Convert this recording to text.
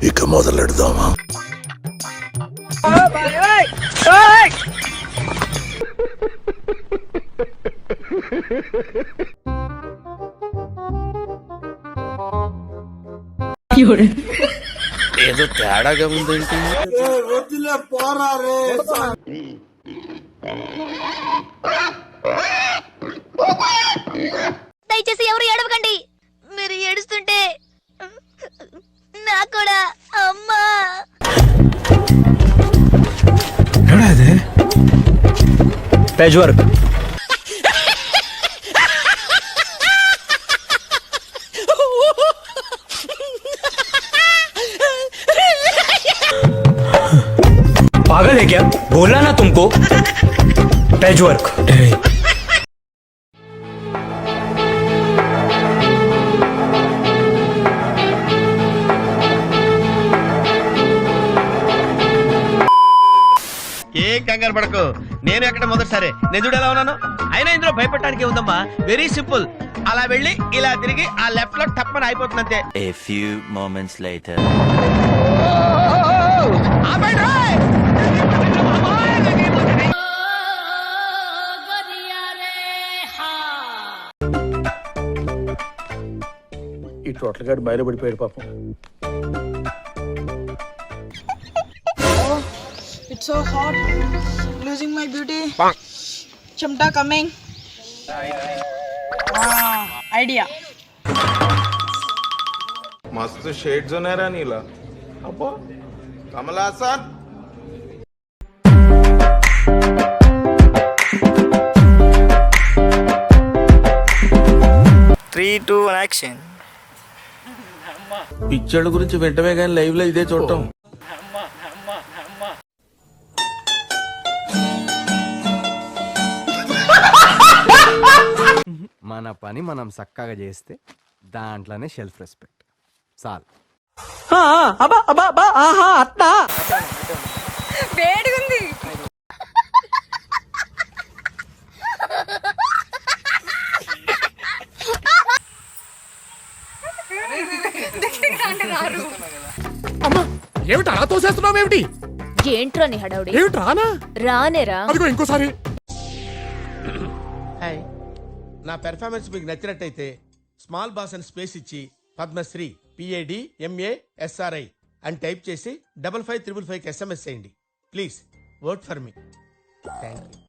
ఇక మొదలెడదామా? ఏదో తేడాగా ఉందేంటి? దయచేసి ఎవరు ఏడవకండి. మీరు ఏడుస్తుంటే నాకు కూడా అమ్మా. Page work. पागल है क्या? बोला ना तुमको पैच वर्क. ఏం కంగారు పడకు, నేను ఎక్కడ మొదటిసారి నేను చూడు ఎలా ఉన్నాను. అయినా ఇందులో భయపడటానికి ఉందమ్మా, వెరీ సింపుల్. అలా వెళ్ళి ఇలా తిరిగి ఆ లెఫ్ట్ లో టప్పని అయిపోతుంది అంతే. A few moments later. ఈ టోటల్ గాడు బయలుపడిపోయాడు పాపం. It's so hot. Losing my beauty. Chamta coming. Idea. मस्त शेड जो नाही राणीला अप्पा कमला असा 3, 2 యాక్షన్. పిక్చర్ల గురించి వెంటనే కానీ లైవ్ లో ఇదే చూడటం. మన పని మనం చక్కగా చేస్తే దాంట్లోనే సెల్ఫ్ రెస్పెక్ట్ చాలు. వేడిగుంది. ఏమిటి అలా తోసేస్తున్నావు? ఏమిటి ఏంట్రా నీ హడావుడి? ఏమిటి రానా? రానేరా. అదిగో ఇంకోసారి. హాయ్, నా పెర్ఫార్మెన్స్ మీకు నచ్చినట్టయితే స్మాల్ బాస్ అని స్పేస్ ఇచ్చి పద్మశ్రీ PADMASRI అని టైప్ చేసి 5555 SMS చేయండి please. Work for me. Thank you.